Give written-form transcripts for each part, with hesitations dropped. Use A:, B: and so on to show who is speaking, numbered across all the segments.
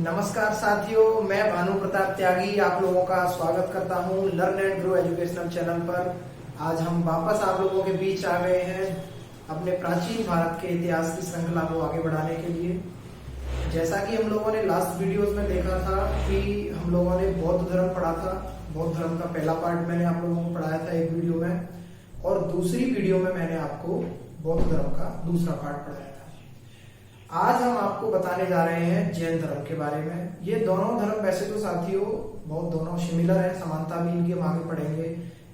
A: नमस्कार साथियों, मैं भानु प्रताप त्यागी आप लोगों का स्वागत करता हूं learn and grow educational channel पर। आज हम वापस आप लोगों के बीच आ गए हैं अपने प्राचीन भारत के इतिहास की श्रृंखला को आगे बढ़ाने के लिए। जैसा कि हम लोगों ने लास्ट वीडियोस में देखा था कि हम लोगों ने बौद्ध धर्म पढ़ा था। बौद्ध धर्म का पहला पार्ट मैंने आप लोगों को पढ़ाया था एक वीडियो में, और दूसरी वीडियो में मैंने आपको बौद्ध धर्म का दूसरा पार्ट पढ़ाया था। आज हम आपको बताने जा रहे हैं जैन धर्म के बारे में। ये दोनों धर्म वैसे तो साथियों बहुत दोनों सिमिलर है, समानता भी इनके हम आगे पढ़ेंगे।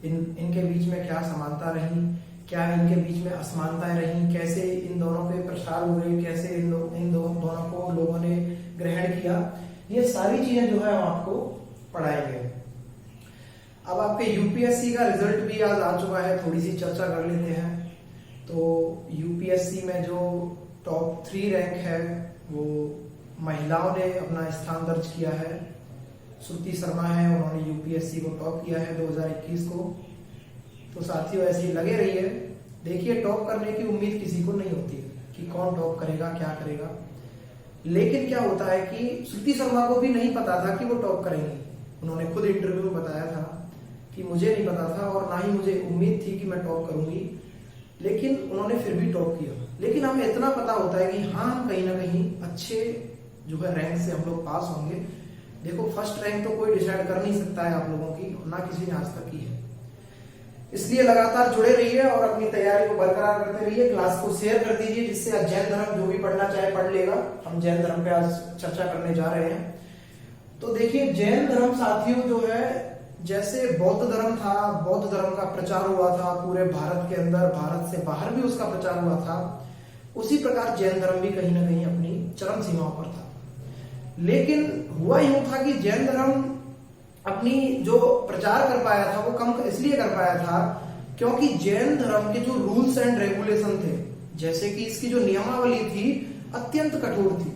A: इनके बीच में क्या समानता रही, क्या इनके बीच में असमानताएं रही, कैसे इन दोनों पे प्रसार हुए, कैसे इन दोनों को लोगों ने ग्रहण किया, ये सारी चीजें जो है हम आपको पढ़ाएंगे। अब आपके यूपीएससी का रिजल्ट भी आज आ चुका है, थोड़ी सी चर्चा कर लेते हैं। तो यूपीएससी में जो टॉप 3 रैंक है वो महिलाओं ने अपना स्थान दर्ज किया है। श्रुति शर्मा है, उन्होंने यूपीएससी को टॉप किया है 2021 को। तो साथियों ऐसे ही लगे रहिए। देखिए, टॉप करने की उम्मीद किसी को नहीं होती कि कौन टॉप करेगा, क्या करेगा, लेकिन क्या होता है कि श्रुति शर्मा को भी नहीं पता था कि वो टॉप करेंगी। उन्होंने खुद इंटरव्यू में बताया था कि मुझे नहीं पता था और ना ही मुझे उम्मीद थी कि मैं टॉप करूंगी, लेकिन उन्होंने फिर भी टॉप किया। लेकिन हमें इतना पता होता है कि हाँ, हम कहीं ना कहीं अच्छे जो है रैंक से हम लोग पास होंगे। देखो, फर्स्ट रैंक तो कोई डिसाइड कर नहीं सकता है आप लोगों की, ना किसी ने आज तक की है। इसलिए लगातार जुड़े रहिए और अपनी तैयारी को बरकरार करते रहिए। क्लास को शेयर कर दीजिए, जिससे आज जैन धर्म जो भी पढ़ना चाहे पढ़ लेगा। हम जैन धर्म पे आज चर्चा करने जा रहे हैं। तो देखिए, जैन धर्म साथियों जो है, जैसे बौद्ध धर्म था, बौद्ध धर्म का प्रचार हुआ था पूरे भारत के अंदर, भारत से बाहर भी उसका प्रचार हुआ था, उसी प्रकार जैन धर्म भी कहीं ना कहीं अपनी चरम सीमाओं पर था। लेकिन हुआ यूं था कि जैन धर्म अपनी जो प्रचार कर पाया था वो कम इसलिए कर पाया था क्योंकि जैन धर्म के जो रूल्स एंड रेगुलेशन थे, जैसे कि इसकी जो नियमावली थी, अत्यंत कठोर थी।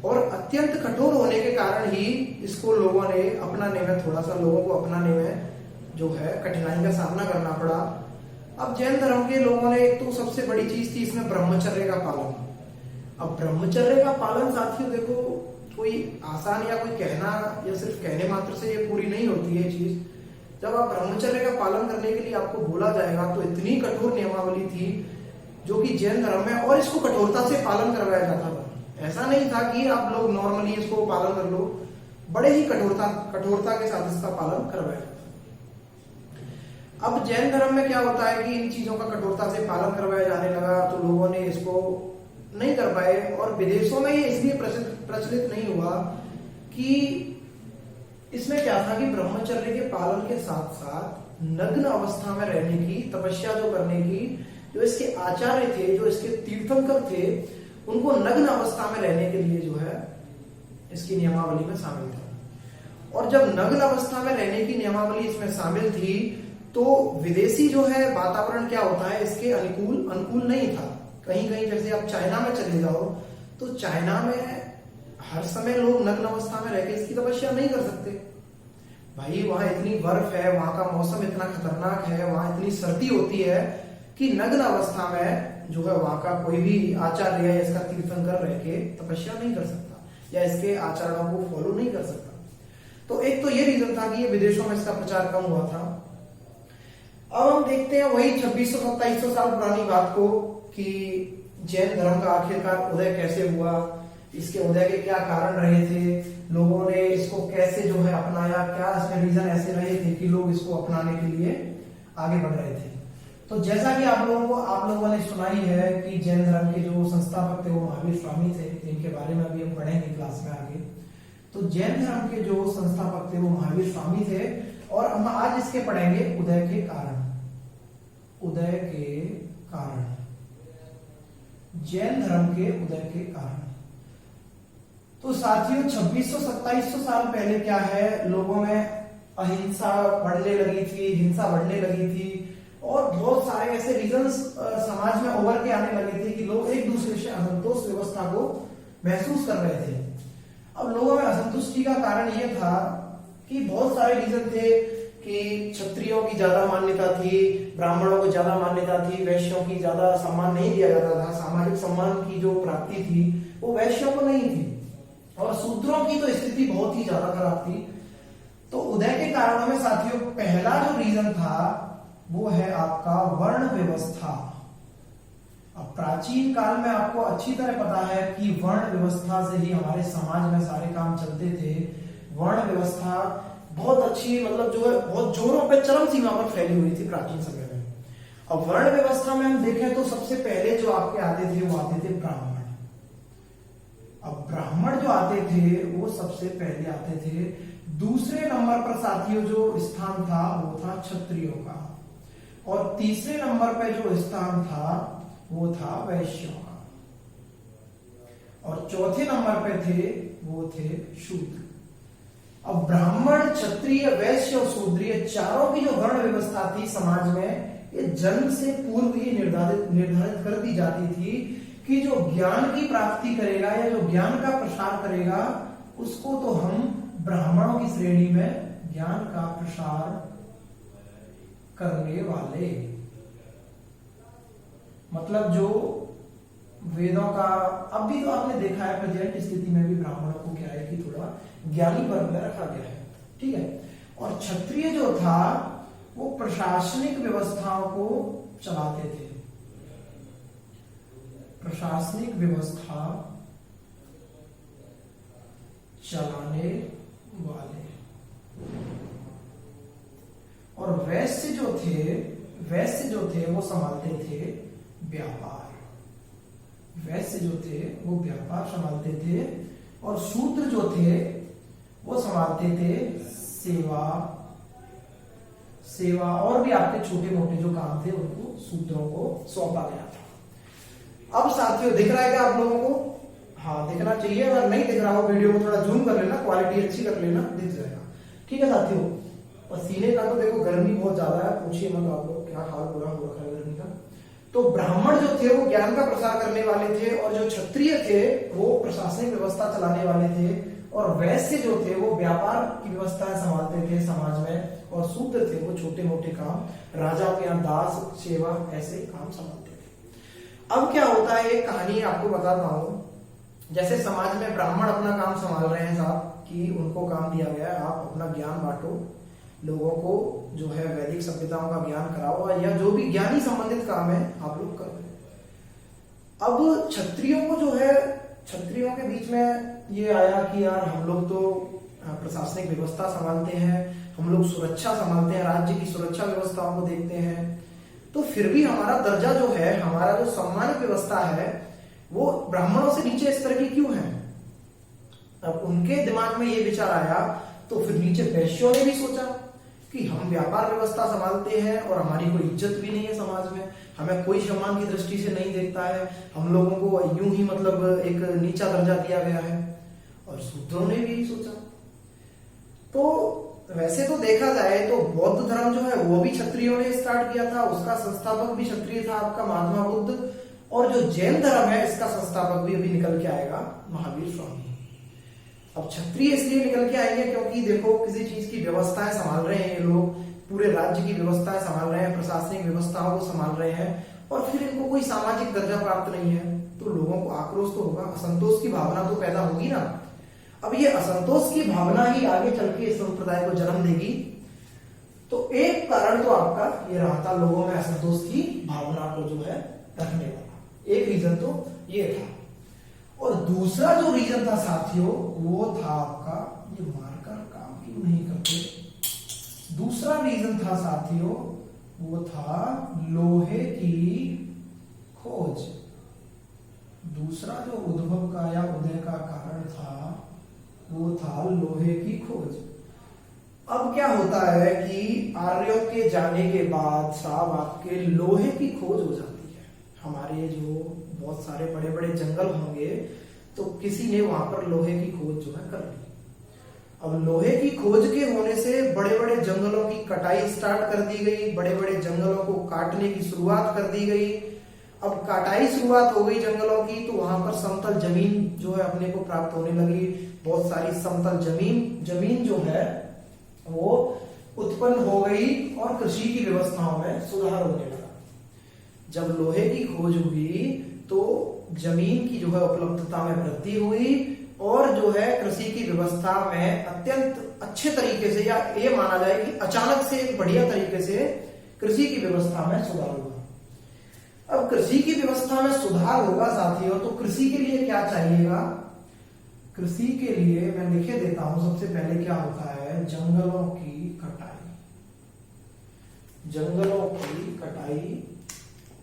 A: और अत्यंत कठोर होने के कारण ही इसको लोगों ने अपनाने में, थोड़ा सा लोगों को अपनाने में जो है कठिनाई का सामना करना पड़ा। अब जैन धर्म के लोगों ने, एक तो सबसे बड़ी चीज थी इसमें ब्रह्मचर्य का पालन। अब ब्रह्मचर्य का पालन साथियों देखो, कोई आसान या कोई कहना या सिर्फ कहने मात्र से ये पूरी नहीं होती है चीज। जब आप ब्रह्मचर्य का पालन करने के लिए आपको बोला जाएगा तो इतनी कठोर नियमावली थी जो कि जैन धर्म में, और इसको कठोरता से पालन करवाया जाता था। ऐसा नहीं था कि आप लोग नॉर्मली इसको पालन कर लो, बड़े ही कठोरता के साथ इसका पालन करवाया। अब जैन धर्म में क्या होता है कि इन चीजों का कठोरता से पालन करवाया जाने लगा तो लोगों ने इसको नहीं कर पाए। और विदेशों में ये इसलिए प्रचलित नहीं हुआ कि इसमें क्या था कि ब्रह्मचर्य के पालन के साथ साथ नग्न अवस्था में रहने की, तपस्या जो करने की, जो इसके आचार्य थे, जो इसके तीर्थंकर थे, उनको नग्न अवस्था में रहने के लिए जो है इसकी नियमावली में शामिल था। और जब नग्न अवस्था में रहने की नियमावली इसमें शामिल थी तो विदेशी जो है वातावरण क्या होता है, इसके अनुकूल नहीं था। कहीं कहीं जैसे आप चाइना में चले जाओ तो चाइना में हर समय लोग नग्न अवस्था में रहकर इसकी तपस्या नहीं कर सकते। भाई, वहां इतनी बर्फ है, वहां का मौसम इतना खतरनाक है, वहां इतनी सर्दी होती है कि नग्न अवस्था में जो है वहां का कोई भी आचार्य या इसका तीर्थंकर रह के तपस्या नहीं कर सकता या इसके आचरणों को फॉलो नहीं कर सकता। तो एक तो ये रीजन था कि ये विदेशों में इसका प्रचार कम हुआ था। अब हम देखते हैं वही 2600-2700 साल पुरानी बात को कि जैन धर्म का आखिरकार उदय कैसे हुआ, इसके उदय के क्या कारण रहे थे, लोगों ने इसको कैसे जो है अपनाया, क्या इसमें रीजन ऐसे रहे थे कि लोग इसको अपनाने के लिए आगे बढ़ रहे थे। तो जैसा कि आप लोगों ने सुना ही है कि जैन धर्म के जो संस्थापक थे वो महावीर स्वामी थे। इनके बारे में अभी हम पढ़ेंगे क्लास में आगे। तो जैन धर्म के जो संस्थापक थे वो महावीर स्वामी थे, और हम आज इसके पढ़ेंगे उदय के कारण। उदय के कारण, जैन धर्म के उदय के कारण। तो साथियों 2600-2700 साल पहले क्या है, लोगों में अहिंसा बढ़ने लगी थी, हिंसा बढ़ने लगी थी, और बहुत सारे ऐसे रीजंस समाज में उभर के आने लगे थे कि लोग एक दूसरे से असंतोष व्यवस्था को महसूस कर रहे थे। अब लोगों में असंतुष्टि का कारण यह था कि बहुत सारे रीजन थे कि क्षत्रियों की ज्यादा मान्यता थी, ब्राह्मणों को ज्यादा मान्यता थी, वैश्यों की ज्यादा सम्मान नहीं दिया जाता था। सामाजिक सम्मान की जो प्राप्ति थी वो वैश्यों को नहीं थी। और शूद्रों की तो स्थिति बहुत ही ज्यादा खराब थी। तो उदय के कारणों में साथियों पहला जो रीजन था वो है आपका वर्ण व्यवस्था। अब प्राचीन काल में आपको अच्छी तरह पता है कि वर्ण व्यवस्था से ही हमारे समाज में सारे काम चलते थे। वर्ण व्यवस्था बहुत अच्छी, मतलब जो है बहुत जोरों पे चरम सीमा पर फैली हुई थी प्राचीन समय में। अब वर्ण व्यवस्था में हम देखें तो सबसे पहले जो आपके आते थे वो आते थे ब्राह्मण। अब ब्राह्मण जो आते थे वो सबसे पहले आते थे। दूसरे नंबर पर साथियों जो स्थान था वो था क्षत्रियों का, और तीसरे नंबर पर जो स्थान था वो था वैश्यों का, और चौथे नंबर पे थे वो थे शूद्र। अब ब्राह्मण, क्षत्रिय, वैश्य और शूद्र, ये चारों की जो वर्ण व्यवस्था थी समाज में, ये जन्म से पूर्व ही निर्धारित कर दी जाती थी कि जो ज्ञान की प्राप्ति करेगा या जो ज्ञान का प्रसार करेगा उसको तो हम ब्राह्मणों की श्रेणी में ज्ञान का प्रसार करने वाले, मतलब जो वेदों का, अब भी तो आपने देखा है प्रेजेंट स्थिति में भी ब्राह्मणों को क्या है कि थोड़ा ज्ञानी वर्ग में रखा गया है, ठीक है। और क्षत्रिय जो था वो प्रशासनिक व्यवस्थाओं को चलाते थे, प्रशासनिक व्यवस्था चलाने वाले। और वैश्य जो थे वो संभालते थे व्यापार। वैश्य जो थे वो व्यापार संभालते थे, और शूद्र जो थे वो संभालते थे सेवा और भी आपके छोटे मोटे जो काम थे उनको शूद्रों को सौंपा गया था। अब साथियों दिख रहा है क्या आप लोगों को? हाँ, दिखना चाहिए। अगर नहीं दिख रहा हो वीडियो को थोड़ा जूम कर लेना, क्वालिटी अच्छी कर लेना, दिख जाएगा, ठीक है साथियों। पसीने का तो देखो गर्मी बहुत ज्यादा है, पूछिए मत आप लोग, क्या हाल बुरा हो रखा है गर्मी का। तो ब्राह्मण जो थे वो ज्ञान का प्रसार करने वाले थे, और जो क्षत्रिय थे वो प्रशासनिक व्यवस्था चलाने वाले थे, और वैश्य जो थे वो व्यापार की व्यवस्था संभालते थे समाज में, और शूद्र थे वो छोटे मोटे काम, राजा के यहाँ दास सेवा ऐसे काम संभालते थे। अब क्या होता है, एक कहानी आपको बताता हूं। जैसे समाज में ब्राह्मण अपना काम संभाल रहे हैं साहब, कि उनको काम दिया गया है आप अपना ज्ञान बांटो, लोगों को जो है वैदिक सभ्यताओं का ज्ञान कराओ, या जो भी ज्ञानी संबंधित काम है आप लोग करो। अब क्षत्रियों को जो है, क्षत्रियों के बीच में ये आया कि यार हम लोग तो प्रशासनिक व्यवस्था संभालते हैं, हम लोग सुरक्षा संभालते हैं, राज्य की सुरक्षा व्यवस्थाओं को देखते हैं, तो फिर भी हमारा दर्जा जो है, हमारा जो सम्मानित व्यवस्था है वो ब्राह्मणों से नीचे इस तरह की क्यों है। अब उनके दिमाग में ये विचार आया, तो फिर नीचे वैश्यों ने भी सोचा कि हम व्यापार व्यवस्था संभालते हैं और हमारी कोई इज्जत भी नहीं है समाज में, हमें कोई सम्मान की दृष्टि से नहीं देखता है, हम लोगों को यूं ही मतलब एक नीचा दर्जा दिया गया है। और शूद्रों ने भी यही सोचा। तो वैसे तो देखा जाए तो बौद्ध धर्म जो है वो भी क्षत्रियों ने स्टार्ट किया था, उसका संस्थापक भी क्षत्रिय था आपका महात्मा बुद्ध, और जो जैन धर्म है इसका संस्थापक भी अभी निकल के आएगा महावीर स्वामी। अब क्षत्रिय इसलिए निकल के आएंगे क्योंकि देखो किसी चीज की व्यवस्थाएं संभाल रहे हैं ये लोग, पूरे राज्य की व्यवस्थाएं संभाल रहे हैं, प्रशासनिक व्यवस्थाओं को संभाल रहे हैं, और फिर इनको कोई सामाजिक दर्जा प्राप्त नहीं है, तो लोगों को आक्रोश तो होगा, असंतोष की भावना तो पैदा होगी ना। अब ये असंतोष की भावना ही आगे चल के इस संप्रदाय को जन्म देगी। तो एक कारण तो आपका ये रहा था लोगों में असंतोष की भावना को जो है रखने वाला, एक रीजन तो ये था। और दूसरा जो रीजन था साथियों वो था आपका, ये मार्कर काम क्यों नहीं करते, दूसरा रीजन था साथियों वो था लोहे की खोज। दूसरा जो उद्भव का या उदय का कारण था वो था लोहे की खोज। अब क्या होता है कि आर्यों के जाने के बाद साहब आपके लोहे की खोज हो जाती है। हमारे जो बहुत सारे बड़े बड़े जंगल होंगे तो किसी ने वहां पर लोहे की खोज जो है कर ली। अब लोहे की खोज के होने से बड़े बड़े जंगलों की कटाई स्टार्ट कर दी गई, बड़े बड़े जंगलों को काटने की शुरुआत कर दी गई। अब काटाई शुरुआत हो गई जंगलों की, तो वहां पर समतल जमीन जो है अपने को प्राप्त होने लगी। बहुत सारी समतल जमीन जो है वो उत्पन्न हो गई और कृषि की व्यवस्थाओं में सुधार होने लगा। जब लोहे की खोज हुई तो जमीन की जो है उपलब्धता में वृद्धि हुई और जो है कृषि की व्यवस्था में अत्यंत अच्छे तरीके से, या ये माना जाए कि अचानक से एक बढ़िया तरीके से कृषि की व्यवस्था में सुधार होगा। अब कृषि की व्यवस्था में सुधार होगा साथियों, तो कृषि के लिए क्या चाहिएगा? कृषि के लिए मैं लिखे देता हूं, सबसे पहले क्या होता है, जंगलों की कटाई। जंगलों की कटाई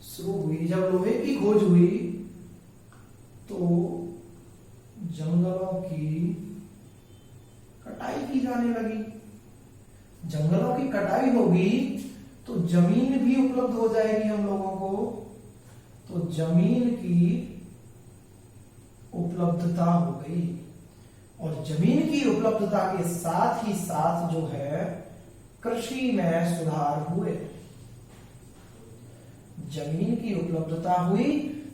A: शुरू हुई जब लोहे की खोज हुई, तो जंगलों की कटाई की जाने लगी। जंगलों की कटाई होगी तो जमीन भी उपलब्ध हो जाएगी हम लोगों को, तो जमीन की उपलब्धता हो गई, और जमीन की उपलब्धता के साथ ही साथ जो है कृषि में सुधार हुए। जमीन की उपलब्धता हुई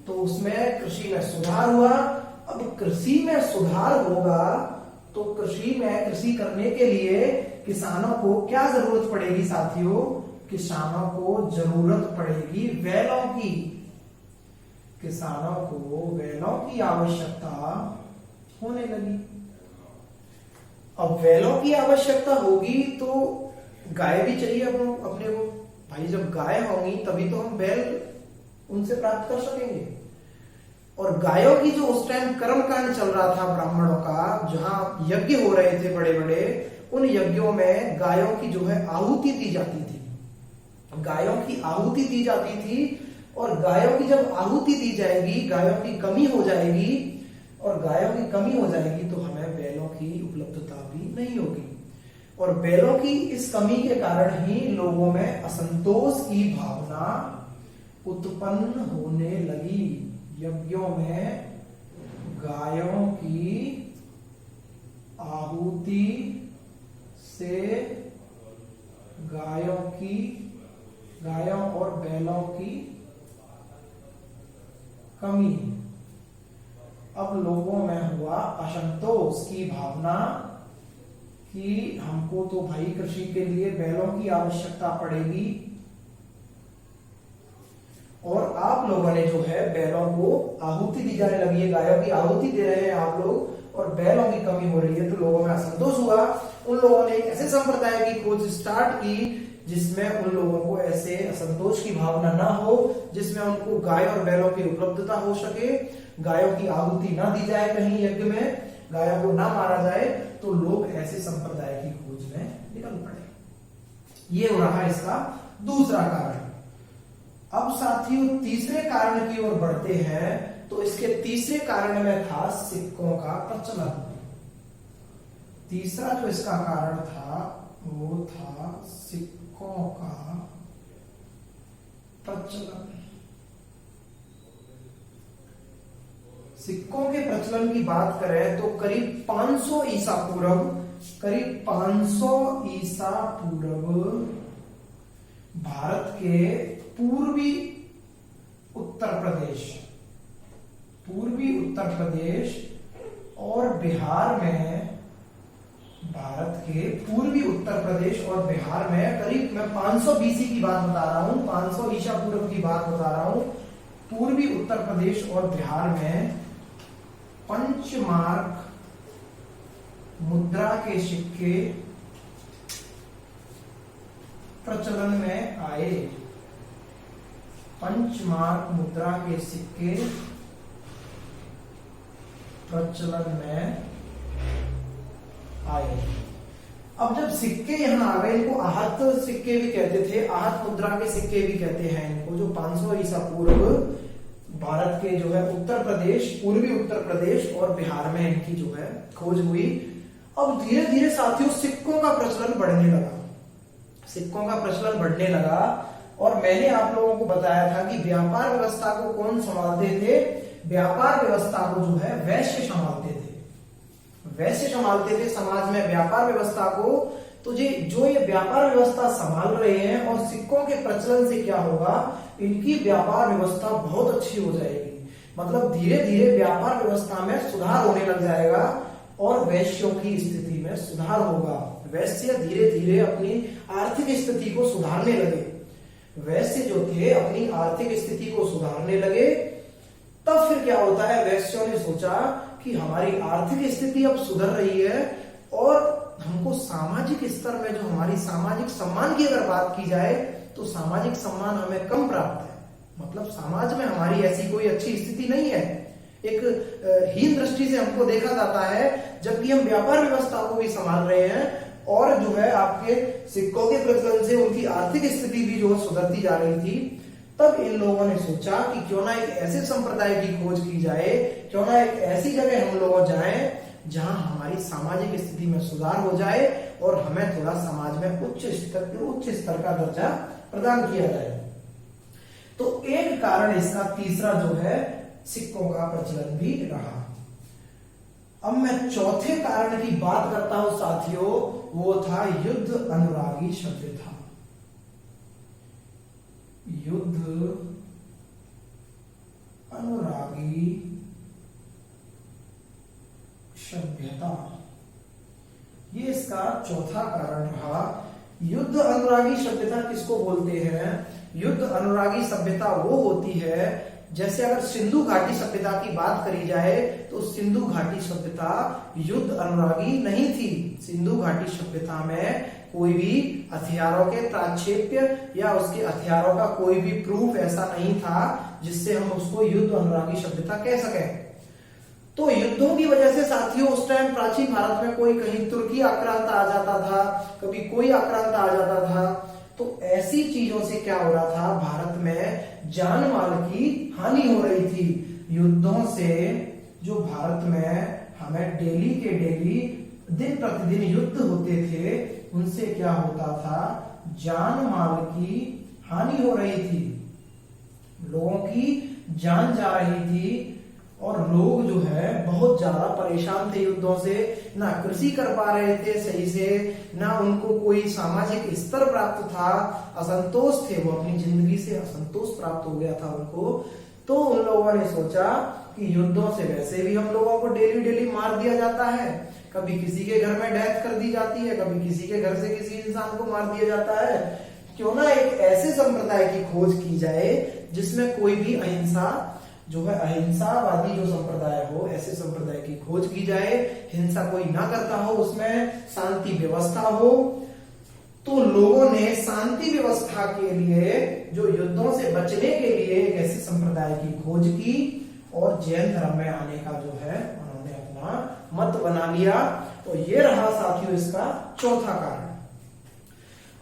A: तो उसमें कृषि में सुधार हुआ। अब कृषि में सुधार होगा तो कृषि में कृषि करने के लिए किसानों को क्या जरूरत पड़ेगी साथियों? किसानों को जरूरत पड़ेगी बैलों की। किसानों को बैलों की आवश्यकता होने लगी। अब बैलों की आवश्यकता होगी तो गाय भी चाहिए अपने को। भाई जब गाय होंगी तभी तो हम बैल उनसे प्राप्त कर सकेंगे। और गायों की जो उस टाइम कर्मकांड चल रहा था ब्राह्मणों का, जहां यज्ञ हो रहे थे बड़े बड़े, उन यज्ञों में गायों की जो है आहुति दी जाती थी। गायों की आहुति दी जाती थी, और गायों की जब आहुति दी जाएगी, गायों की कमी हो जाएगी, और गायों की कमी हो जाएगी तो हमें बैलों की उपलब्धता भी नहीं होगी। और बैलों की इस कमी के कारण ही लोगों में असंतोष की भावना उत्पन्न होने लगी। यज्ञों में गायों की आहुति से गायों और बैलों की कमी, अब लोगों में हुआ असंतोष की भावना कि हमको तो भाई कृषि के लिए बैलों की आवश्यकता पड़ेगी, और आप लोगों ने जो है बैलों को आहुति दी जाने लगी है, गायों की आहुति दे रहे हैं आप लोग, और बैलों की कमी हो रही है, तो लोगों में असंतोष हुआ। उन लोगों ने एक ऐसे संप्रदाय की खोज स्टार्ट की जिसमें उन लोगों को ऐसे असंतोष की भावना ना हो, जिसमें उनको गाय और बैलों की उपलब्धता हो सके, गायों की आहुति ना दी जाए कहीं यज्ञ में, गायों को ना मारा जाए, तो लोग ऐसे संप्रदाय की खोज में निकल पड़े। ये हो रहा है इसका दूसरा कारण। अब साथियों तीसरे कारण की ओर बढ़ते हैं, तो इसके तीसरे कारण में था सिक्कों का प्रचलन। तीसरा जो इसका कारण था वो था सिक्कों का प्रचलन। सिक्कों के प्रचलन की बात करें तो करीब 500 ईसा पूर्व भारत के पूर्वी उत्तर प्रदेश और बिहार में, भारत के पूर्वी उत्तर प्रदेश और बिहार में करीब, मैं 500 बीसी की बात बता रहा हूं, 500 ईसा पूर्व की बात बता रहा हूं, पूर्वी उत्तर प्रदेश और बिहार में पंचमार्क मुद्रा के सिक्के प्रचलन में आए। पंचमार्क मुद्रा के सिक्के प्रचलन में आए। अब जब सिक्के यहां आ गए, इनको आहत सिक्के भी कहते थे, आहत मुद्रा के सिक्के भी कहते हैं इनको, जो 500 ईसा पूर्व भारत के जो है उत्तर प्रदेश, पूर्वी उत्तर प्रदेश और बिहार में इनकी जो है खोज हुई। अब धीरे धीरे साथियों सिक्कों का प्रचलन बढ़ने लगा, सिक्कों का प्रचलन बढ़ने लगा। और मैंने आप लोगों को बताया था कि व्यापार व्यवस्था को कौन संभालते थे? व्यापार व्यवस्था को जो है वैश्य संभालते थे, वैश्य संभालते थे समाज में व्यापार व्यवस्था को। तो जो ये व्यापार व्यवस्था संभाल रहे हैं, और सिक्कों के प्रचलन से क्या होगा, इनकी व्यापार व्यवस्था बहुत अच्छी हो जाएगी। मतलब धीरे धीरे व्यापार व्यवस्था में सुधार होने लग जाएगा और वैश्यों की स्थिति में सुधार होगा। वैश्य धीरे धीरे अपनी आर्थिक स्थिति को सुधारने लगे। वैश्य जो थे अपनी आर्थिक स्थिति को सुधारने लगे। तब फिर क्या होता है, वैश्यों ने सोचा कि हमारी आर्थिक स्थिति अब सुधर रही है और हमको सामाजिक स्तर में जो हमारी सामाजिक सम्मान की अगर बात की जाए तो सामाजिक सम्मान हमें कम प्राप्त है। मतलब समाज में हमारी ऐसी कोई अच्छी स्थिति नहीं है, एक हीन दृष्टि से हमको देखा जाता है, जबकि हम व्यापार व्यवस्था को भी संभाल रहे हैं और जो है आपके सिक्कों के प्रचलन से उनकी आर्थिक स्थिति भी जो सुधरती जा रही थी। तब इन लोगों ने सोचा कि क्यों ना एक ऐसे संप्रदाय की खोज की जाए, क्यों ना एक ऐसी जगह हम लोग जाएं जहां हमारी सामाजिक स्थिति में सुधार हो जाए और हमें थोड़ा समाज में उच्च स्तर का दर्जा प्रदान किया जाए। तो एक कारण इसका तीसरा जो है सिक्कों का प्रचलन भी रहा। अब मैं चौथे कारण की बात करता हूं साथियों, वो था युद्ध अनुरागी सभ्यता। युद्ध अनुरागी सभ्यता, ये इसका चौथा कारण रहा। युद्ध अनुरागी सभ्यता किसको बोलते हैं? युद्ध अनुरागी सभ्यता वो होती है, जैसे अगर सिंधु घाटी सभ्यता की बात करी जाए तो सिंधु घाटी सभ्यता युद्ध अनुरागी नहीं थी। सिंधु घाटी सभ्यता में कोई भी हथियारों के प्राक्षेप्य या उसके हथियारों का कोई भी प्रूफ ऐसा नहीं था जिससे हम उसको युद्ध अनुरागी सभ्यता कह सकें। तो युद्धों की वजह से साथियों उस टाइम प्राचीन भारत में कोई कहीं तुर्की आक्रांत आ जाता था, कभी कोई आक्रांत आ जाता था। तो ऐसी चीजों से क्या हो रहा था, भारत में जान माल की हानि हो रही थी। युद्धों से जो भारत में हमें डेली के डेली दिन प्रतिदिन युद्ध होते थे, उनसे क्या होता था, जान माल की हानि हो रही थी, लोगों की जान जा रही थी और लोग जो है बहुत ज्यादा परेशान थे युद्धों से। ना कृषि कर पा रहे थे सही से, ना उनको कोई सामाजिक स्तर प्राप्त था, असंतोष थे, वो अपनी जिंदगी से असंतोष प्राप्त हो गया था उनको। तो उन लोगों ने सोचा कि युद्धों से वैसे भी हम लोगों को डेली डेली मार दिया जाता है, कभी किसी के घर में डेथ कर दी जाती है, कभी किसी के घर से किसी इंसान को मार दिया जाता है, क्यों ना एक ऐसे संप्रदाय की खोज की जाए जिसमें कोई भी अहिंसा जो है, अहिंसावादी जो संप्रदाय हो, ऐसे संप्रदाय की खोज की जाए, हिंसा कोई ना करता हो, उसमें शांति व्यवस्था हो। तो लोगों ने शांति व्यवस्था के लिए, जो युद्धों से बचने के लिए एक ऐसे संप्रदाय की खोज की और जैन धर्म में आने का जो है उन्होंने अपना मत बना लिया। तो ये रहा साथियों इसका चौथा कारण।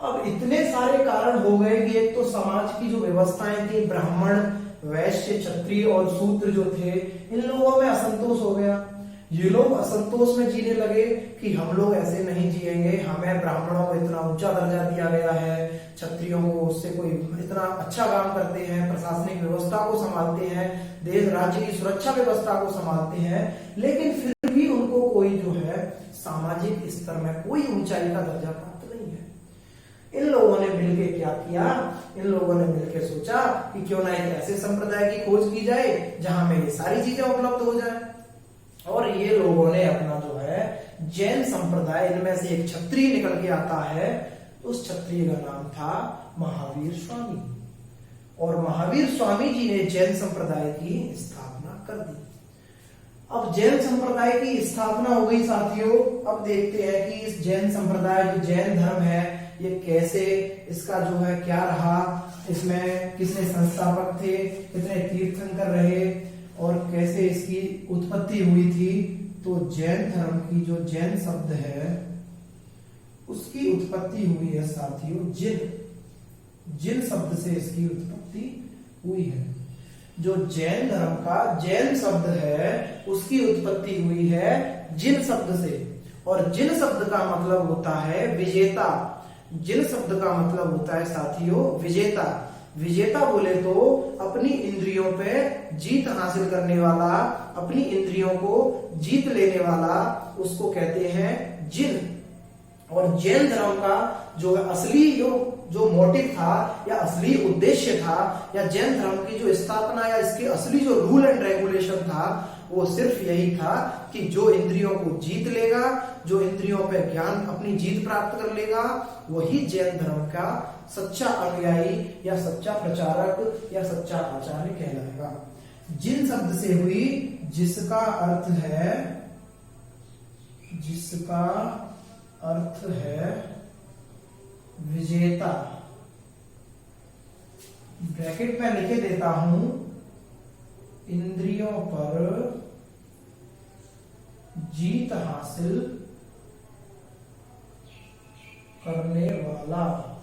A: अब इतने सारे कारण हो गए कि एक तो समाज की जो व्यवस्थाएं थी, ब्राह्मण, वैश्य, क्षत्रिय और शूद्र जो थे, इन लोगों में असंतोष हो गया। ये लोग असंतोष में जीने लगे कि हम लोग ऐसे नहीं जिएंगे, हमें ब्राह्मणों को इतना ऊंचा दर्जा दिया गया है, क्षत्रियों को उससे कोई इतना अच्छा काम करते हैं, प्रशासनिक व्यवस्था को संभालते हैं, देश राज्य की सुरक्षा व्यवस्था को संभालते हैं, लेकिन फिर भी उनको कोई जो है सामाजिक स्तर में कोई ऊंचाई का दर्जा प्राप्त नहीं है। इन लोगों ने मिलकर क्या किया, इन लोगों ने मिलकर सोचा कि क्यों ना एक ऐसे संप्रदाय की खोज की जाए जहां में ये सारी चीजें उपलब्ध हो जाए। और ये लोगों ने अपना जो है जैन संप्रदाय, इनमें से एक क्षत्रिय निकल के आता है, उस क्षत्रिय का नाम था महावीर स्वामी, और महावीर स्वामी जी ने जैन संप्रदाय की स्थापना कर दी। अब जैन संप्रदाय की स्थापना हो गई साथियों। अब देखते हैं कि इस जैन संप्रदाय, जो जैन धर्म है, ये कैसे, इसका जो है क्या रहा, इसमें किसने संस्थापक थे, कितने तीर्थंकर रहे और कैसे इसकी उत्पत्ति हुई थी। तो जैन धर्म की जो जैन शब्द है उसकी उत्पत्ति हुई है साथियों जिन शब्द से इसकी उत्पत्ति हुई है। जो जैन धर्म का जैन शब्द है उसकी उत्पत्ति हुई है जिन शब्द से, और जिन शब्द का मतलब होता है विजेता। जिन शब्द का मतलब होता है साथियों विजेता। विजेता बोले तो अपनी इंद्रियों पे जीत हासिल करने वाला, अपनी इंद्रियों को जीत लेने वाला, उसको कहते हैं जिन। और जैन धर्म का जो असली जो मोटिव था या असली उद्देश्य था, या जैन धर्म की जो स्थापना या इसके असली जो रूल एंड रेगुलेशन था, वो सिर्फ यही था कि जो इंद्रियों को जीत लेगा, जो इंद्रियों पे ज्ञान अपनी जीत प्राप्त कर लेगा, वही जैन धर्म का सच्चा अनुयायी या सच्चा प्रचारक या सच्चा आचार्य कहलाएगा। जिन शब्द से हुई, जिसका अर्थ है, जिसका अर्थ है विजेता। ब्रैकेट में लिखे देता हूं, इंद्रियों पर जीत हासिल करने वाला।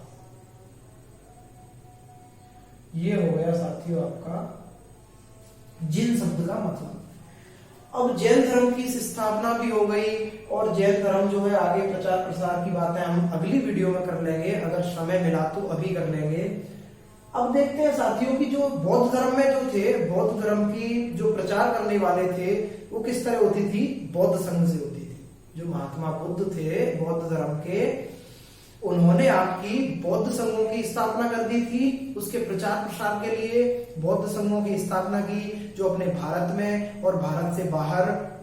A: ये हो गया साथियों आपका जिन शब्द का मतलब। अब जैन धर्म की स्थापना भी हो गई और जैन धर्म जो है आगे प्रचार प्रसार की बातें हम अगली वीडियो में कर लेंगे, अगर समय मिला तो अभी कर लेंगे। अब देखते हैं साथियों की जो बौद्ध धर्म में जो थे, बौद्ध धर्म की जो प्रचार करने वाले थे वो किस तरह होती थी, बौद्ध संघ से होती थी। जो महात्मा बुद्ध थे बौद्ध धर्म के, उन्होंने आपकी बौद्ध संघों की स्थापना कर दी थी। उसके प्रचार प्रसार के लिए बौद्ध संघों की स्थापना की, जो अपने भारत में और भारत से बाहर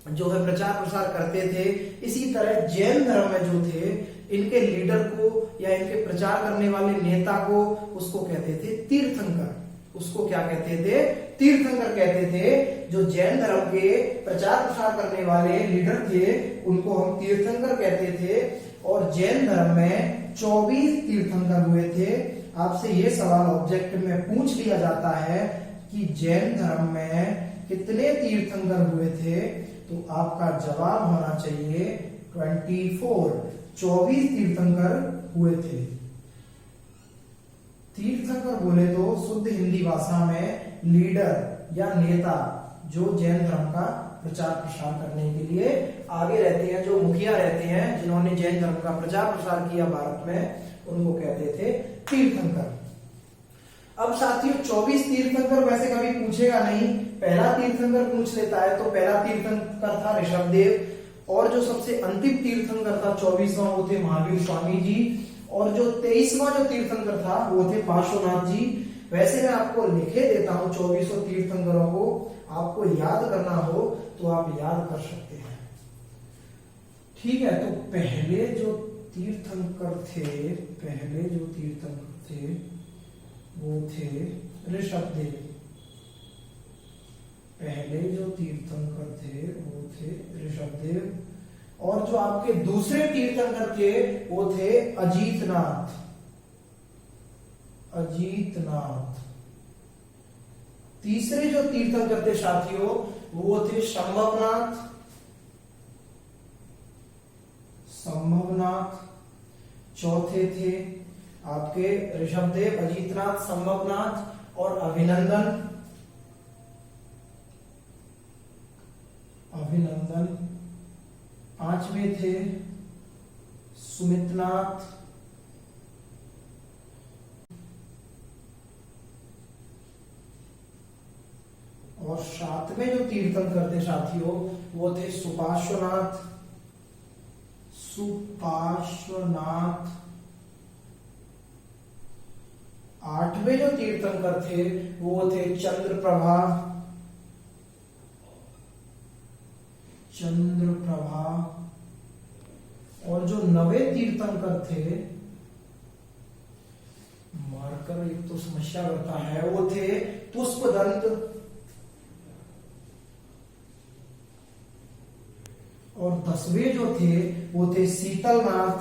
A: जो है प्रचार प्रसार करते थे। इसी तरह जैन धर्म में जो थे, इनके लीडर को या इनके प्रचार करने वाले नेता को, उसको कहते थे तीर्थंकर। उसको क्या कहते थे, तीर्थंकर कहते थे। जो जैन धर्म के प्रचार प्रसार करने वाले लीडर थे उनको हम तीर्थंकर कहते थे। और जैन धर्म में 24 तीर्थंकर हुए थे। आपसे ये सवाल ऑब्जेक्ट में पूछ लिया जाता है कि जैन धर्म में कितने तीर्थंकर हुए थे, तो आपका जवाब होना चाहिए 24। 24 तीर्थंकर हुए थे। तीर्थंकर बोले तो शुद्ध हिंदी भाषा में लीडर या नेता, जो जैन धर्म का प्रचार प्रसार करने के लिए आगे रहते हैं, जो मुखिया रहते हैं, जिन्होंने जैन धर्म का प्रचार प्रसार किया भारत में, उनको कहते थे तीर्थंकर। अब साथियों 24 तीर्थंकर वैसे कभी पूछेगा नहीं, पहला तीर्थंकर पूछ लेता है। तो पहला तीर्थंकर था ऋषभदेव और जो सबसे अंतिम तीर्थंकर था 24वां, वो थे महावीर स्वामी जी। और जो 23वां जो तीर्थंकर था वो थे पार्श्वनाथ जी। वैसे मैं आपको लिखे देता हूं 24 तीर्थंकरों को, आपको याद करना हो तो आप याद कर सकते हैं। ठीक है, तो पहले जो तीर्थंकर थे, पहले जो तीर्थंकर थे वो थे ऋषभदेव। पहले जो तीर्थंकर थे वो थे ऋषभदेव। और जो आपके दूसरे तीर्थंकर थे वो थे अजीतनाथ। अजीतनाथ। तीसरे जो तीर्थंकर थे साथियों वो थे संभवनाथ। संभवनाथ। चौथे थे आपके ऋषभदेव, अजीतनाथ, संभवनाथ और अभिनंदन। अभिनंदन। पांचवें थे सुमितनाथ। और सातवें जो तीर्थंकर थे साथियों वो थे सुपार्श्वनाथ। सुपार्श्वनाथ। आठवें जो तीर्थंकर थे वो थे चंद्रप्रभा। चंद्रप्रभा। और जो नवे तीर्थंकर थे, मार्कर एक तो समस्या करता है, वो थे पुष्पदंत। और 10वें जो थे वो थे शीतलनाथ।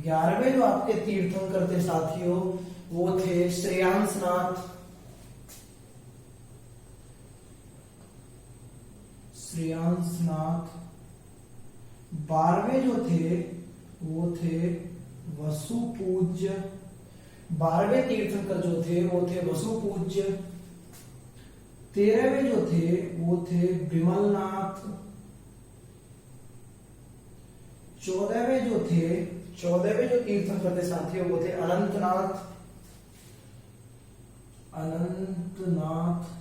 A: 11वें जो आपके तीर्थंकर थे साथियों वो थे श्रेयांसनाथ। श्रेयांसनाथ। 12वें जो थे वो थे वसुपूज्य। 12वें तीर्थंकर जो थे वो थे वसुपूज्य। 13वें जो थे वो थे विमलनाथ। 14वें जो थे, 14वें जो तीर्थंकर थे साथियों वो थे अनंतनाथ। अनंतनाथ।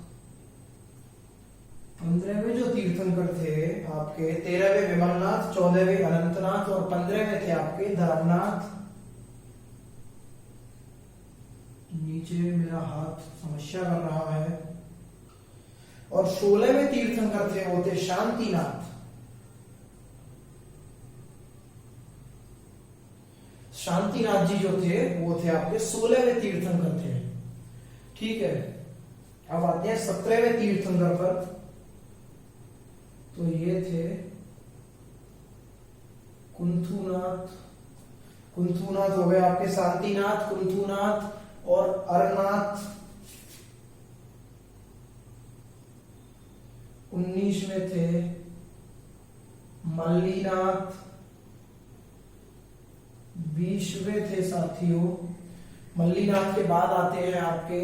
A: 15वें जो तीर्थंकर थे आपके, 13वें विमलनाथ, 14वें अनंतनाथ और 15वें थे आपके धर्मनाथ। नीचे मेरा हाथ समस्या कर रहा है। और 16वें तीर्थंकर थे वो थे शांतिनाथ। शांतिनाथ जी जो थे वो थे आपके 16वें तीर्थंकर थे। ठीक है, अब आते हैं 17वें तीर्थंकर पर। तो ये थे कुंथुनाथ। कुंथुनाथ हो गए आपके शांतिनाथ, कुंथुनाथ और अरनाथ। 19वें थे मल्लीनाथ। 20वें थे साथियों, मल्लीनाथ के बाद आते हैं आपके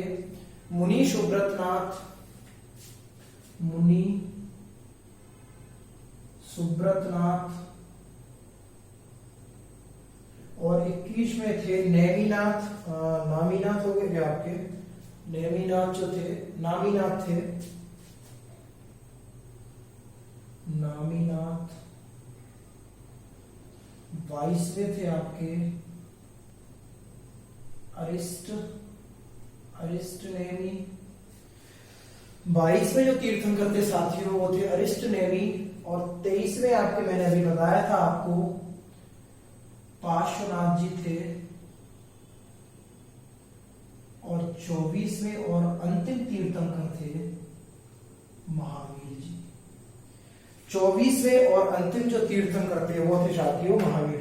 A: मुनि सुब्रतनाथ। मुनि सुब्रतनाथ। और 21वें थे नेमिनाथ। नामीनाथ हो गए क्या आपके? नेमिनाथ जो थे, नामीनाथ थे, नामीनाथ। 22वें थे आपके अरिष्ट। अरिष्ट नेमी। 22वें जो तीर्थंकर थे साथियों वो थे अरिष्ट नेमी। और 23वें आपके मैंने अभी बताया था आपको पार्श्वनाथ जी थे। और 24वें और अंतिम तीर्थंकर थे महावीर जी। 24वें और अंतिम जो तीर्थंकर थे वो थे साथियों महावीर जी।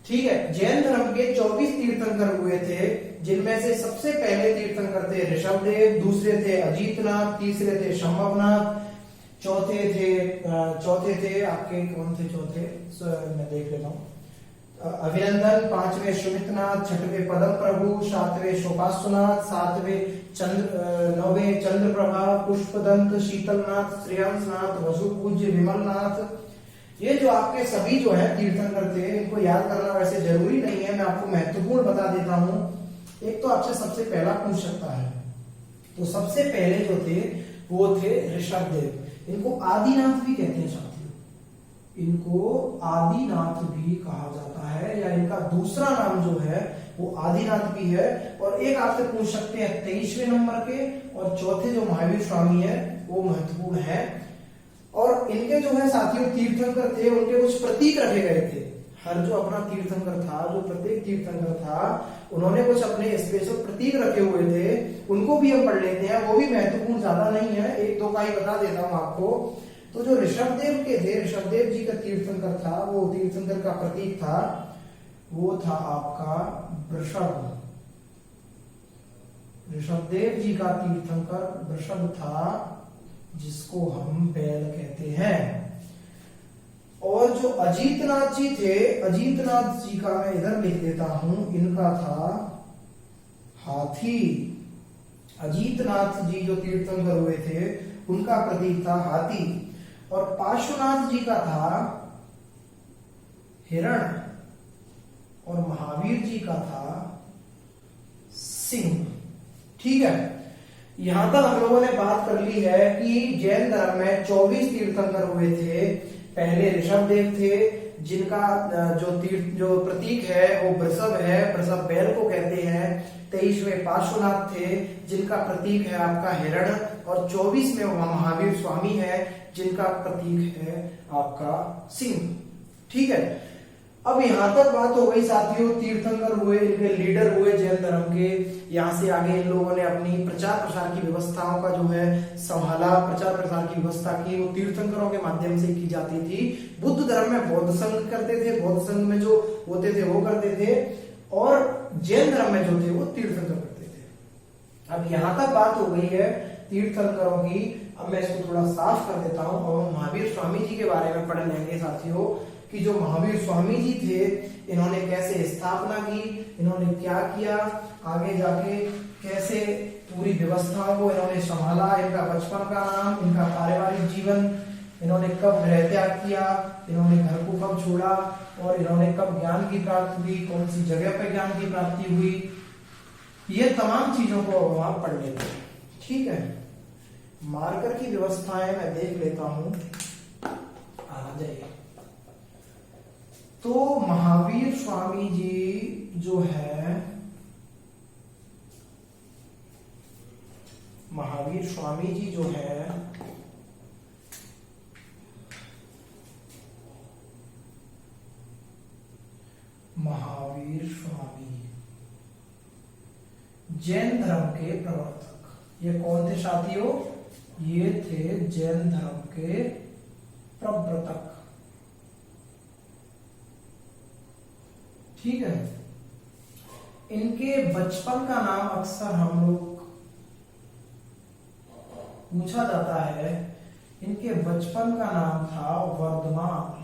A: ठीक है, जैन धर्म के 24 तीर्थंकर हुए थे, जिनमें से सबसे पहले तीर्थंकर थे ऋषभदेव, दूसरे थे अजीतनाथ, तीसरे थे शंभवनाथ, चौथे थे आपके कौन थे चौथे, मैं देख लेता हूं, अभिनंदन, 5वें सुमितनाथ, 6वें पदम प्रभु, 7वें शोकासुनाथ, 9वें चंद्रप्रभा, पुष्पदंत, शीतलनाथ, श्रेयांसनाथ, वसुपूज्य, विमलनाथ। ये जो आपके सभी जो है तीर्थंकर थे, इनको याद करना वैसे जरूरी नहीं है, मैं आपको महत्वपूर्ण बता देता हूं। एक तो आपसे सबसे पहला पूछ सकता है, तो सबसे पहले जो थे वो थे ऋषभदेव। इनको आदिनाथ भी कहते हैं साथियों, इनको आदिनाथ भी कहा जाता है, या इनका दूसरा नाम जो है वो आदिनाथ भी है। और एक आपसे पूछ सकते हैं 23वें नंबर के और चौथे जो महावीर स्वामी है वो महत्वपूर्ण है। और इनके जो है साथियों तीर्थंकर थे, उनके कुछ प्रतीक रखे गए थे। हर जो अपना तीर्थंकर था, जो प्रत्येक तीर्थंकर था, उन्होंने कुछ अपने स्पेशल प्रतीक रखे हुए थे, उनको भी हम पढ़ लेते हैं। वो भी महत्वपूर्ण ज्यादा नहीं है, एक दो का ही बता देता हूं आपको। तो जो ऋषभदेव के थे, ऋषभदेव जी का तीर्थंकर था, वो तीर्थंकर का प्रतीक था, वो था आपका वृषभ। ऋषभदेव जी का तीर्थंकर वृषभ था, जिसको हम बैल कहते हैं। और जो अजीतनाथ जी थे, अजीतनाथ जी का मैं इधर लिख देता हूं, इनका था हाथी। अजीतनाथ जी जो तीर्थंकर हुए थे, उनका प्रतीक था हाथी। और पार्श्वनाथ जी का था हिरण। और महावीर जी का था सिंह। ठीक है, यहां तक हम लोगों ने बात कर ली है कि जैन धर्म में 24 तीर्थंकर हुए थे। पहले ऋषभदेव थे, जिनका जो प्रतीक है वो वृषभ है, वृषभ बैल को कहते हैं। 23वें पार्श्वनाथ थे, जिनका प्रतीक है आपका हिरण। और 24वें महावीर स्वामी है, जिनका प्रतीक है आपका सिंह। ठीक है, अब यहां तक बात हो गई साथियों, तीर्थंकर हुए, इनके लीडर हुए जैन धर्म के। यहां से आगे इन लोगों ने अपनी प्रचार प्रसार की व्यवस्थाओं का जो है संभाला, प्रचार प्रसार की व्यवस्था की, वो तीर्थंकरों के माध्यम से की जाती थी। बुद्ध धर्म में बौद्ध संघ करते थे, बौद्ध संघ में जो होते थे वो करते थे, और जैन धर्म में जो थे वो तीर्थंकर करते थे। अब यहां तक बात हो गई है तीर्थंकरों की। अब मैं इसको थोड़ा साफ कर देता हूं और महावीर स्वामी जी के बारे में पढ़ लेंगे साथियों, कि जो महावीर स्वामी जी थे, इन्होंने कैसे स्थापना की, इन्होंने क्या किया, आगे जाके कैसे पूरी व्यवस्थाओं को इन्होंने संभाला, इनका बचपन का नाम, इनका पारिवारिक जीवन, इन्होंने कब गृह त्याग किया, इन्होंने घर को कब छोड़ा, और इन्होंने कब ज्ञान की प्राप्ति हुई, कौन सी जगह पर ज्ञान की प्राप्ति हुई, ये तमाम चीजों को आप पढ़ लेते हैं। ठीक है, मार्कर की व्यवस्थाएं मैं देख लेता हूं, आ जाइए। तो महावीर स्वामी जी जो है, महावीर स्वामी जी जो है, महावीर महावीर स्वामी, जैन धर्म के प्रवर्तक। ये कौन थे साथियों? ये थे जैन धर्म के प्रवर्तक। ठीक है। इनके बचपन का नाम अक्सर हम लोग पूछा जाता है। इनके बचपन का नाम था वर्धमान।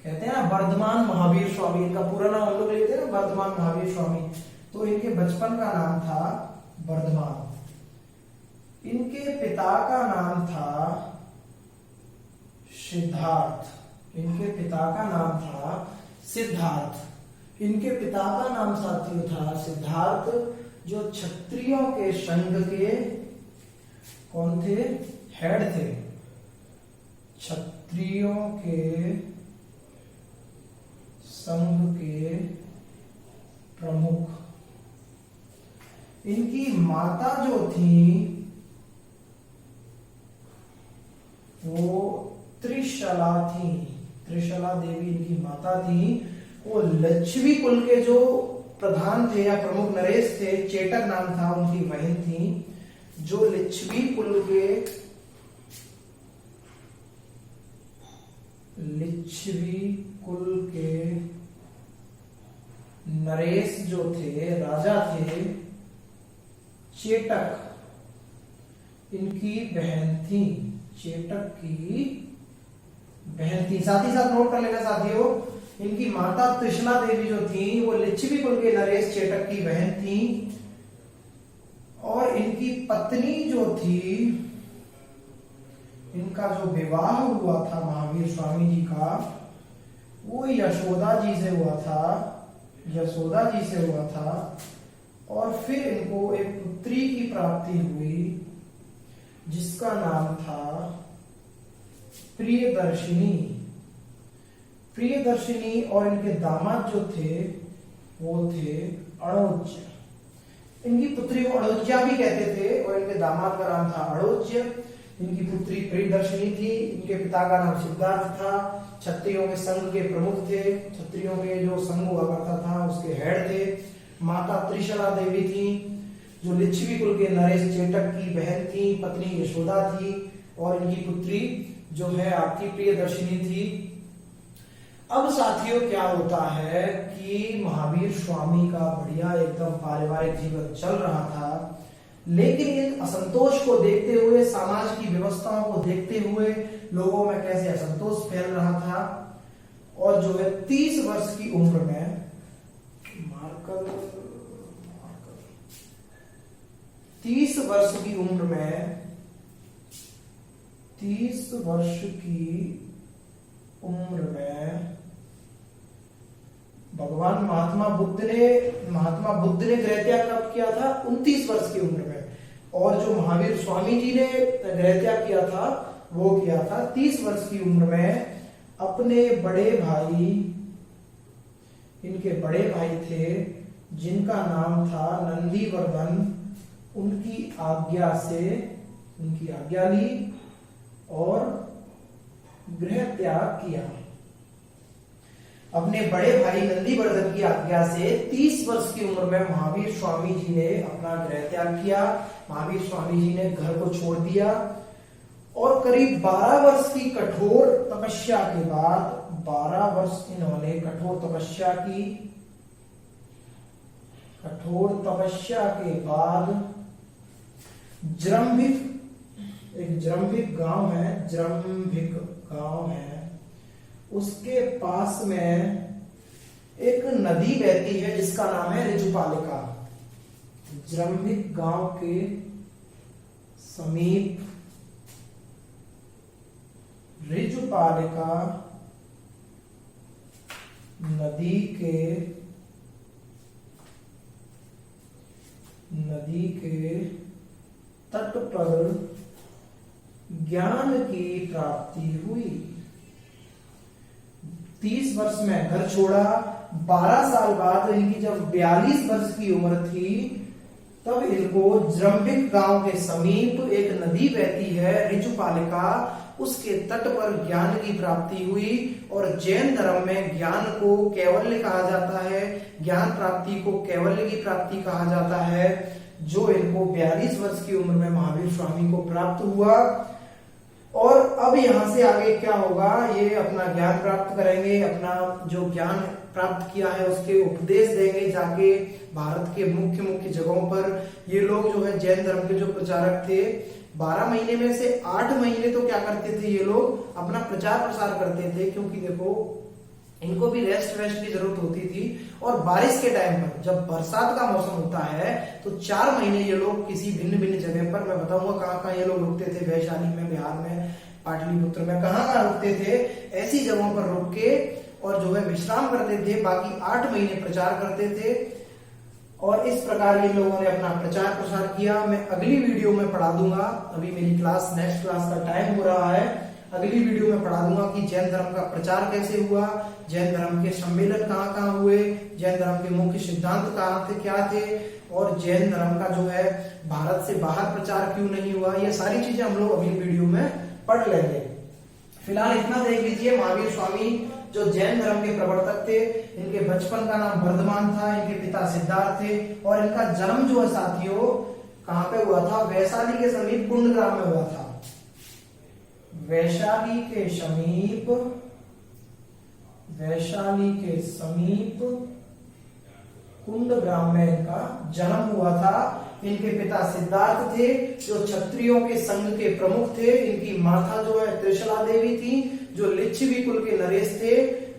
A: कहते हैं ना वर्धमान महावीर स्वामी, इनका पूरा नाम हम लोग लेते हैं ना वर्धमान महावीर स्वामी। तो इनके बचपन का नाम था वर्धमान। इनके पिता का नाम था सिद्धार्थ। इनके पिता का नाम था सिद्धार्थ। इनके पिता का नाम साथियों था सिद्धार्थ, जो क्षत्रियों के संघ के कौन थे? हेड थे। क्षत्रियों के संघ के प्रमुख। इनकी माता जो थी वो त्रिशला थी। त्रिशला देवी इनकी माता थी। वो लक्ष्मी कुल के जो प्रधान थे या प्रमुख नरेश थे, चेटक नाम था, उनकी बहन थी। जो लिच्छवी कुल के नरेश जो थे, राजा थे, चेटक इनकी बहन थी। चेटक की बहन थी। साथ ही साथ नोट कर लेना साथियों, इनकी माता त्रिशला देवी जो थी वो लिच्छवी कुल के नरेश चेटक की बहन थी। और इनकी पत्नी जो थी, इनका जो विवाह हुआ था महावीर स्वामी जी का, वो यशोदा जी से हुआ था। यशोदा जी से हुआ था। और फिर इनको एक पुत्री की प्राप्ति हुई जिसका नाम था प्रियदर्शिनी। प्रियदर्शिनी। और इनके दामाद जो थे वो थे अणोज्य। इनकी पुत्री को अणोज्या भी कहते थे और इनके दामाद का नाम था अणोज्य। इनकी पुत्री प्रियदर्शिनी थी। इनके पिता का नाम सिद्धार्थ था। क्षत्रियों के संघ के प्रमुख थे। क्षत्रियों के जो संघ हुआ करता था उसके हेड थे। माता त्रिशला देवी थी, जो लिच्छवी कुल के नरेश चेटक की बहन थी। पत्नी यशोदा थी। और इनकी पुत्री जो है आपकी प्रियदर्शिनी थी। अब साथियों क्या होता है कि महावीर स्वामी का बढ़िया एकदम पारिवारिक जीवन चल रहा था, लेकिन इन असंतोष को देखते हुए, समाज की व्यवस्थाओं को देखते हुए लोगों में कैसे असंतोष फैल रहा था। और जो है 30 वर्ष की उम्र में 30 वर्ष की उम्र में 30 वर्ष की उम्र में भगवान महात्मा बुद्ध ने गृह त्याग कब किया था? 29 वर्ष की उम्र में। और जो महावीर स्वामी जी ने गृह त्याग किया था वो किया था 30 वर्ष की उम्र में। अपने बड़े भाई, इनके बड़े भाई थे जिनका नाम था नंदीवर्धन, उनकी आज्ञा ली और गृह त्याग किया। अपने बड़े भाई नंदीवर्धन की आज्ञा से 30 वर्ष की उम्र में महावीर स्वामी जी ने अपना गृह त्याग किया। महावीर स्वामी जी ने घर को छोड़ दिया और करीब 12 वर्ष की कठोर तपस्या के बाद, 12 वर्ष इन्होंने कठोर तपस्या के बाद जृंभिक गांव है, उसके पास में एक नदी बहती है जिसका नाम है ऋजुपालिका। जृंभिक गांव के समीप ऋजुपालिका नदी के तट पर ज्ञान की प्राप्ति हुई। 30 वर्ष में घर छोड़ा। 12 साल बाद इनकी जब 42 वर्ष की उम्र थी तब इनको जृंभिक गांव के समीप एक नदी बहती है ऋजुपालिका, उसके तट पर ज्ञान की प्राप्ति हुई। और जैन धर्म में ज्ञान को कैवल्य कहा जाता है, ज्ञान प्राप्ति को कैवल्य की प्राप्ति कहा जाता है, जो इनको 42 वर्ष की उम्र में महावीर स्वामी को प्राप्त हुआ। और अब यहाँ से आगे क्या होगा, ये अपना ज्ञान प्राप्त करेंगे, अपना जो ज्ञान प्राप्त किया है उसके उपदेश देंगे जाके भारत के मुख्य मुख्य जगहों पर। ये लोग जो है जैन धर्म के जो प्रचारक थे, 12 महीने में से 8 महीने तो क्या करते थे, ये लोग अपना प्रचार प्रसार करते थे, क्योंकि देखो इनको भी रेस्ट की जरूरत होती थी। और बारिश के टाइम पर जब बरसात का मौसम होता है तो 4 महीने ये लोग किसी भिन्न भिन्न जगह पर, मैं बताऊंगा कहाँ कहाँ ये लोग रुकते थे, वैशाली में, बिहार में, पाटलिपुत्र में, कहाँ कहाँ रुकते थे, ऐसी जगहों पर रुक के और जो है विश्राम करते थे। बाकी 8 महीने प्रचार करते थे। और इस प्रकार ये लोगों ने अपना प्रचार प्रसार किया। मैं अगली वीडियो में पढ़ा दूंगा, अभी मेरी क्लास नेक्स्ट क्लास का टाइम हो रहा है, अगली वीडियो में पढ़ा दूंगा कि जैन धर्म का प्रचार कैसे हुआ, जैन धर्म के सम्मेलन कहाँ कहाँ हुए, जैन धर्म के मुख्य सिद्धांत कहाँ थे, क्या थे, और जैन धर्म का जो है भारत से बाहर प्रचार क्यों नहीं हुआ। ये सारी चीजें हम लोग अगली वीडियो में पढ़ लेंगे। फिलहाल इतना देख लीजिए। महावीर स्वामी जो जैन धर्म के प्रवर्तक थे, इनके बचपन का नाम वर्धमान था, इनके पिता सिद्धार्थ थे, और इनका जन्म जो है साथियों कहाँ पे हुआ था, वैशाली के समीप कुंड ग्राम में हुआ था। वैशाली के समीप कुंड ग्राम में इनका जन्म हुआ था। इनके पिता सिद्धार्थ थे जो क्षत्रियों के संघ के प्रमुख थे। इनकी माता जो है त्रिशला देवी थी जो लिच्छवी कुल के नरेश थे,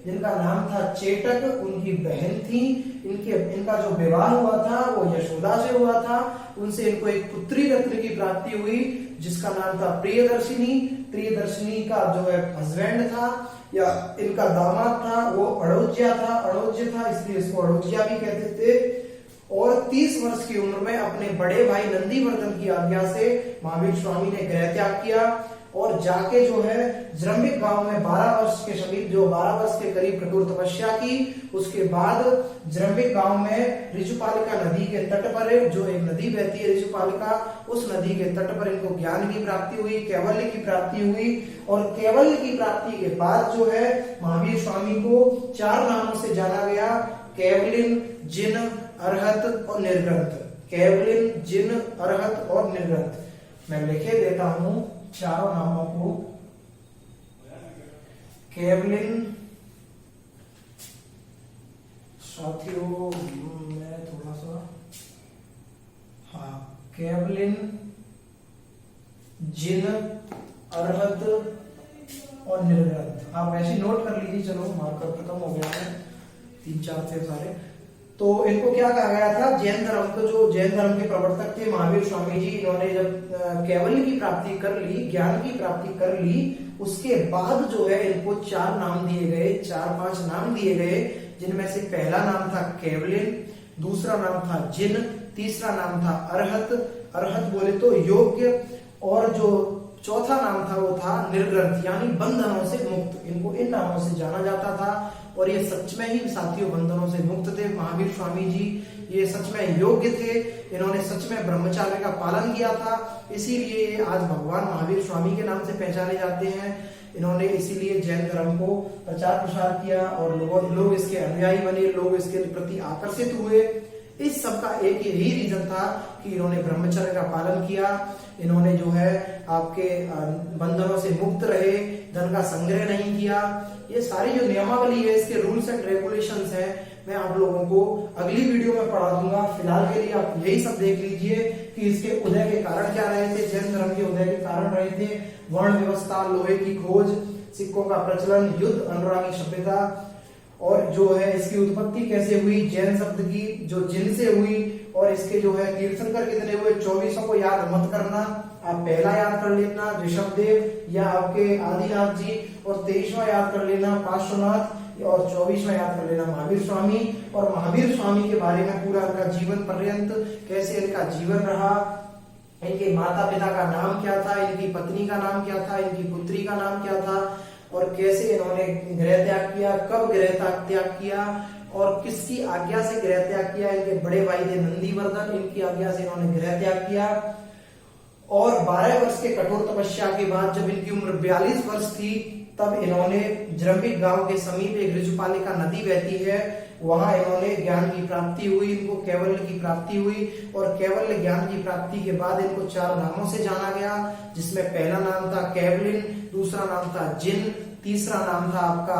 A: जिनका नाम था चेटक, उनकी बहन थी। इनका जो विवाह हुआ था वो यशोदा से हुआ था। उनसे इनको एक पुत्री रत्न की प्राप्ति हुई जिसका नाम था प्रियदर्शिनी। प्रियदर्शिनी का जो है हस्बैंड था या इनका दामाद था वो अड़ोज्या था, इसलिए इसको अड़ोज्या भी कहते थे। और 30 वर्ष की उम्र में अपने बड़े भाई नंदीवर्धन की आज्ञा से महावीर स्वामी ने गृह त्याग किया और जाके जो है जृंबिक गांव में 12 वर्ष के समीप, जो 12 वर्ष के करीब कठोर तपस्या की। उसके बाद जृंबिक गांव में ऋजुपालिका नदी के तट पर जो एक नदी बहती है ऋजुपालिका, उस नदी के तट पर इनको ज्ञान की प्राप्ति हुई, कैवल्य की प्राप्ति हुई। और कैवल्य की प्राप्ति के बाद जो है महावीर स्वामी को 4 नामों से जाना गया, कैवलिन, जिन, अरहत और निर्ग्रंथ। कैवलिन, जिन, अरहत और निर्ग्रंथ। मैं लिखे देता हूं चारों नामों को। कैवलिन साथियों, मैं थोड़ा सा, हाँ, कैवलिन, जिन, अरहत और निर्ग्रंथ। आप वैसे नोट कर लीजिए, चलो मार्कर खत्म हो गया है, 3-4 थे सारे। तो इनको क्या कहा गया था, जैन धर्म को, जो जैन धर्म के प्रवर्तक थे महावीर स्वामी जी, इन्होंने जब कैवल्य की प्राप्ति कर ली, ज्ञान की प्राप्ति कर ली, उसके बाद जो है इनको 4 नाम दिए गए, 4-5 नाम दिए गए, जिनमें से पहला नाम था कैवलिन, दूसरा नाम था जिन, तीसरा नाम था अरहत, अरहत बोले तो योग्य, और जो चौथा नाम था वो था निर्ग्रंथ, यानी बंधनों से मुक्त। इनको इन नामों से जाना जाता था। और ये सच में ही साथियों बंधनों से मुक्त थे महावीर स्वामी जी। ये सच में योग्य थे, इन्होंने सच में ब्रह्मचर्य का पालन किया था, इसीलिए आज भगवान महावीर स्वामी के नाम से पहचाने जाते हैं। इन्होंने इसीलिए जैन धर्म को प्रचार प्रसार किया और लोग इसके अनुयायी बने, लोग इसके प्रति आकर्षित हुए। इस सब का एक यही रीजन था कि इन्होंने ब्रह्मचर्य का पालन किया, इन्होंने जो है आपके बंधनों से मुक्त रहे, धन का संग्रह नहीं किया। ये सारी जो नियमावली है, इसके रूल्स एंड रेगुलेशंस हैं, मैं आप लोगों को अगली वीडियो में पढ़ा दूंगा। फिलहाल के लिए आप यही सब देख लीजिए कि इसके उदय के कारण क्या रहे थे। जैन धर्म के उदय के कारण रहे थे वर्ण व्यवस्था, लोहे की खोज, सिक्कों का प्रचलन, युद्ध, अनुरागी सभ्यता, और जो है इसकी उत्पत्ति कैसे हुई, जैन शब्द की जो जिन से हुई। और इसके जो है तीर्थंकर कितने हुए, 24 को याद मत करना, आप पहला याद कर लेना ऋषभदेव या आपके आदिनाथ जी, और 23वां याद कर लेना पार्श्वनाथ, और 24वां याद कर लेना महावीर स्वामी। और महावीर स्वामी के बारे में पूरा इनका जीवन पर्यंत कैसे इनका जीवन रहा, इनके माता पिता का नाम क्या था, इनकी पत्नी का नाम क्या था, इनकी पुत्री का नाम क्या था, और कैसे इन्होंने गृह त्याग किया, कब गृह त्याग किया और किसकी आज्ञा से गृह त्याग किया। इनके बड़े भाई थे नंदीवर्धन, इनकी आज्ञा से इन्होंने गृह त्याग किया। और 12 वर्ष के कठोर तपस्या के बाद जब इनकी उम्र 42 वर्ष थी, तब इन्होंने जरंबिक गांव के समीप एक ऋजुपालिका नदी बहती है, वहां इन्होंने ज्ञान की प्राप्ति हुई, इनको कैवल्य की प्राप्ति हुई। और कैवल्य ज्ञान की प्राप्ति के बाद इनको 4 नामों से जाना गया, जिसमें पहला नाम था कैवलिन, दूसरा नाम था जिन, तीसरा नाम था आपका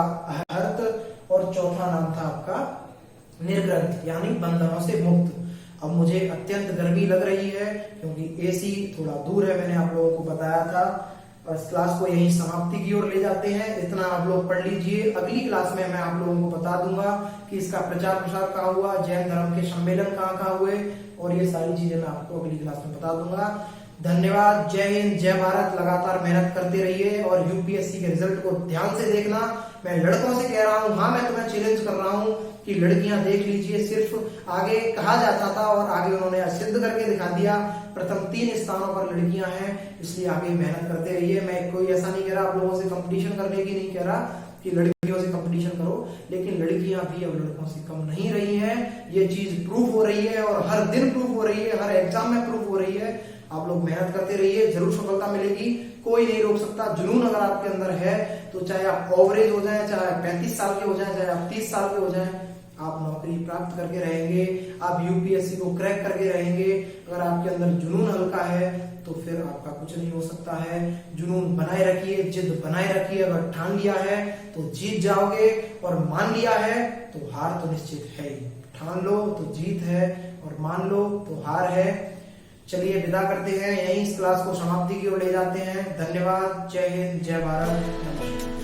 A: हर्त और चौथा नाम था आपका निर्ग्रंथ, यानी बंधनों से मुक्त। अब मुझे अत्यंत गर्मी लग रही है क्योंकि एसी थोड़ा दूर है, मैंने आप लोगों को बताया था। इस क्लास को यही समाप्ति की ओर ले जाते हैं, इतना आप लोग पढ़ लीजिए। अगली क्लास में मैं आप लोगों को बता दूंगा कि इसका प्रचार प्रसार कहाँ हुआ, जैन धर्म के सम्मेलन कहाँ हुए, और ये सारी चीजें मैं आपको अगली क्लास में बता दूंगा। धन्यवाद। जय हिंद, जय भारत। लगातार मेहनत करते रहिए और यूपीएससी के रिजल्ट को ध्यान से देखना। मैं लड़कों से कह रहा हूँ, हाँ मैं तुम्हें चैलेंज कर रहा हूँ कि लड़कियां देख लीजिए। सिर्फ आगे कहा जाता था और आगे उन्होंने सिद्ध करके दिखा दिया, प्रथम 3 स्थानों पर लड़कियां हैं, इसलिए आगे मेहनत करते रहिए। मैं कोई ऐसा नहीं कह रहा आप लोगों से कंपटीशन करने की, नहीं कह रहा कि लड़कियों से कंपटीशन करो, लेकिन लड़कियां भी अब लड़कों से कम नहीं रही हैं। ये चीज प्रूफ हो रही है और हर दिन प्रूफ हो रही है, हर एग्जाम में प्रूफ हो रही है। आप लोग मेहनत करते रहिए, जरूर सफलता मिलेगी, कोई नहीं रोक सकता। जुनून अगर आपके अंदर है तो चाहे आप ओवरेज हो जाए, चाहे 35 साल के हो जाए, चाहे आप 30 साल के हो जाए, आप नौकरी प्राप्त करके रहेंगे, आप यूपीएससी को क्रैक करके रहेंगे। अगर आपके अंदर जुनून हल्का है तो फिर आपका कुछ नहीं हो सकता है। जुनून बनाए रखिए, जिद बनाए रखिए। अगर ठान लिया है तो जीत जाओगे, और मान लिया है तो हार तो निश्चित है ही। ठान लो तो जीत है, और मान लो तो हार है। चलिए विदा करते हैं, यहीं इस क्लास को समाप्ति की ओर ले जाते हैं। धन्यवाद। जय हिंद, जय भारत, नमस्कार।